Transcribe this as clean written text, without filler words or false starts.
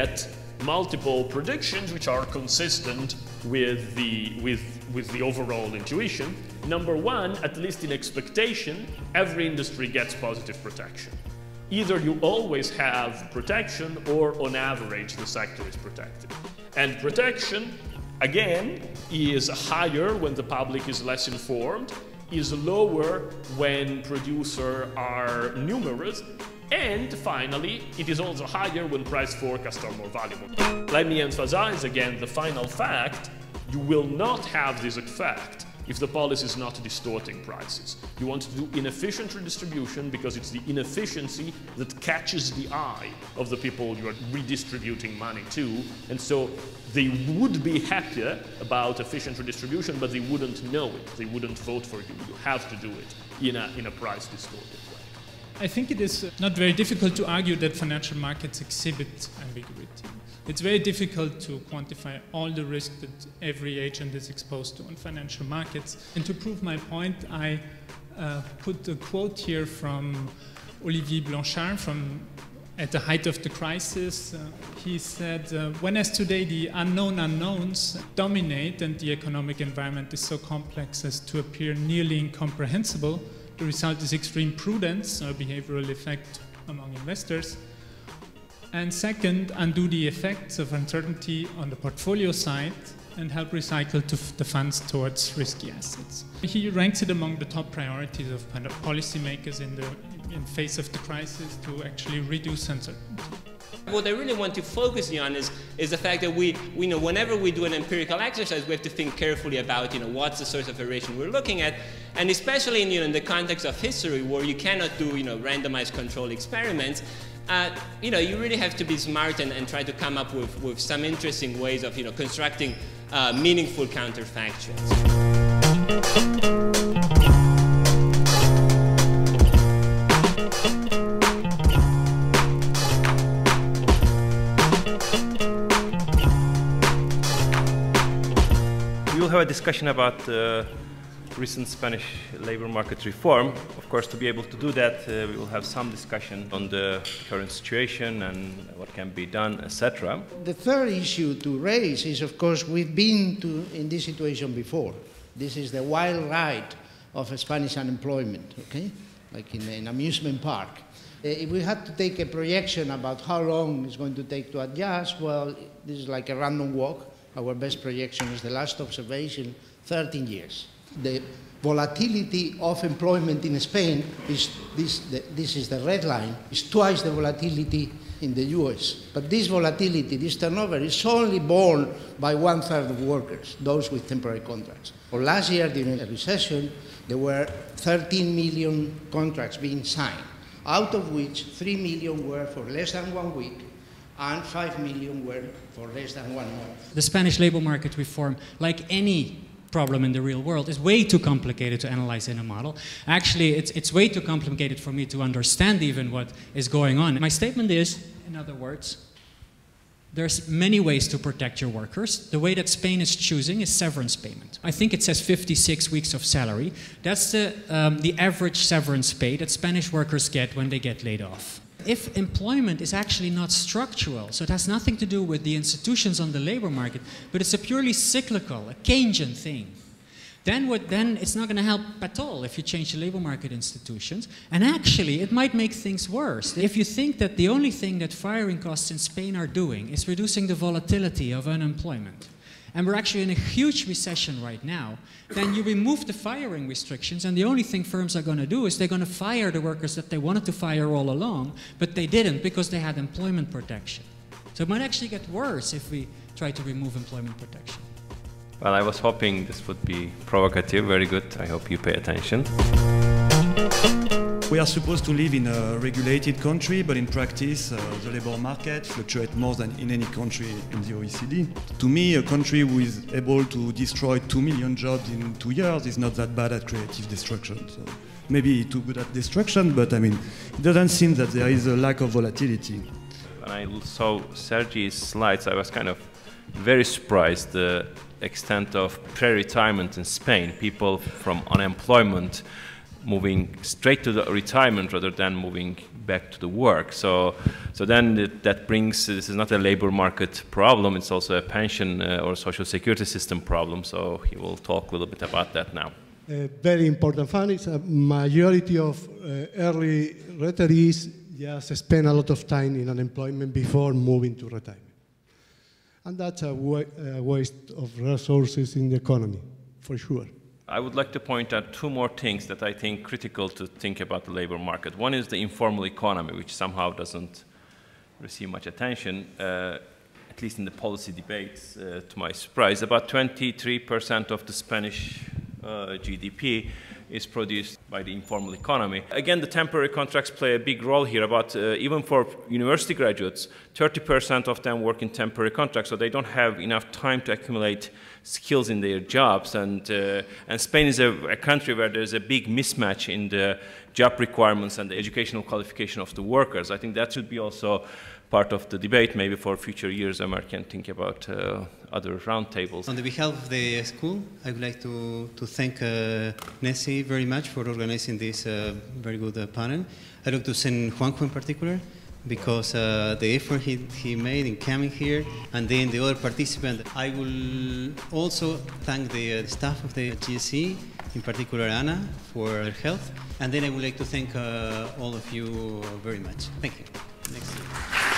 get multiple predictions which are consistent with the overall intuition. Number one, at least in expectation, every industry gets positive protection. Either you always have protection, or on average the sector is protected. And protection, again, is higher when the public is less informed, is lower when producers are numerous, and finally, it is also higher when price forecasts are more valuable. Let me emphasize again the final fact: you will not have this effect if the policy is not distorting prices. You want to do inefficient redistribution because it's the inefficiency that catches the eye of the people you are redistributing money to, and so they would be happier about efficient redistribution, but they wouldn't know it. They wouldn't vote for you. You have to do it in a price distorted way. I think it is not very difficult to argue that financial markets exhibit ambiguity. It's very difficult to quantify all the risk that every agent is exposed to on financial markets. And to prove my point, I put a quote here from Olivier Blanchard at the height of the crisis. He said, when as today the unknown unknowns dominate and the economic environment is so complex as to appear nearly incomprehensible, the result is extreme prudence, a behavioral effect among investors. And second, undo the effects of uncertainty on the portfolio side and help recycle the funds towards risky assets. He ranks it among the top priorities of policymakers in face of the crisis to actually reduce uncertainty. What I really want to focus on is the fact that we know whenever we do an empirical exercise, we have to think carefully about what's the source of variation we're looking at, and especially in the context of history where you cannot do randomized control experiments. You really have to be smart and try to come up with some interesting ways of constructing meaningful counterfactuals. We will have a discussion about recent Spanish labor market reform. Of course, to be able to do that, we will have some discussion on the current situation and what can be done, etc. The third issue to raise is, of course, we've been in this situation before. This is the wild ride of Spanish unemployment, okay? Like in an amusement park. If we had to take a projection about how long it's going to take to adjust, well, this is like a random walk. Our best projection is the last observation, 13 years. The volatility of employment in Spain is this is the red line, is twice the volatility in the US. But this volatility, this turnover, is only borne by 1/3 of workers, those with temporary contracts. Or last year, during the recession, there were 13 million contracts being signed, out of which 3 million were for less than 1 week, and 5 million were for less than 1 month. The Spanish labor market reform, like any problem in the real world, is way too complicated to analyze in a model. Actually, it's way too complicated for me to understand even what is going on. My statement is, in other words, there's many ways to protect your workers. The way that Spain is choosing is severance payment. I think it says 56 weeks of salary. That's the average severance pay that Spanish workers get when they get laid off. If employment is actually not structural, so it has nothing to do with the institutions on the labor market, but it's a purely cyclical, a Keynesian thing, then it's not going to help at all if you change the labor market institutions. And actually, it might make things worse. If you think that the only thing that firing costs in Spain are doing is reducing the volatility of unemployment, and we're actually in a huge recession right now, then you remove the firing restrictions, and the only thing firms are going to do is they're going to fire the workers that they wanted to fire all along, but they didn't because they had employment protection. So it might actually get worse if we try to remove employment protection. Well, I was hoping this would be provocative. Very good. I hope you pay attention. We are supposed to live in a regulated country, but in practice, the labor market fluctuates more than in any country in the OECD. To me, a country who is able to destroy 2 million jobs in 2 years is not that bad at creative destruction. So maybe too good at destruction, but I mean, it doesn't seem that there is a lack of volatility. When I saw Sergi's slides, I was kind of very surprised the extent of pre-retirement in Spain. People from unemployment moving straight to the retirement rather than moving back to the work. So then that brings, this is not a labor market problem, it's also a pension or social security system problem. So he will talk a little bit about that now. A very important fact is a majority of early retirees just spend a lot of time in unemployment before moving to retirement. And that's a waste of resources in the economy, for sure. I would like to point out two more things that I think critical to think about the labor market. One is the informal economy, which somehow doesn't receive much attention, at least in the policy debates, to my surprise. About 23% of the Spanish GDP is produced by the informal economy. Again, the temporary contracts play a big role here. About even for university graduates, 30% of them work in temporary contracts, so they don't have enough time to accumulate skills in their jobs. And Spain is a country where there's a big mismatch in the job requirements and the educational qualification of the workers. I think that should be also part of the debate, maybe for future years. I can think about other roundtables. On the behalf of the school, I would like to thank Nessie very much for organizing this very good panel. I'd like to thank Juanjo in particular, because the effort he made in coming here, and then the other participants. I will also thank the staff of the GSE, in particular Anna, for her help. And then I would like to thank all of you very much. Thank you. Next.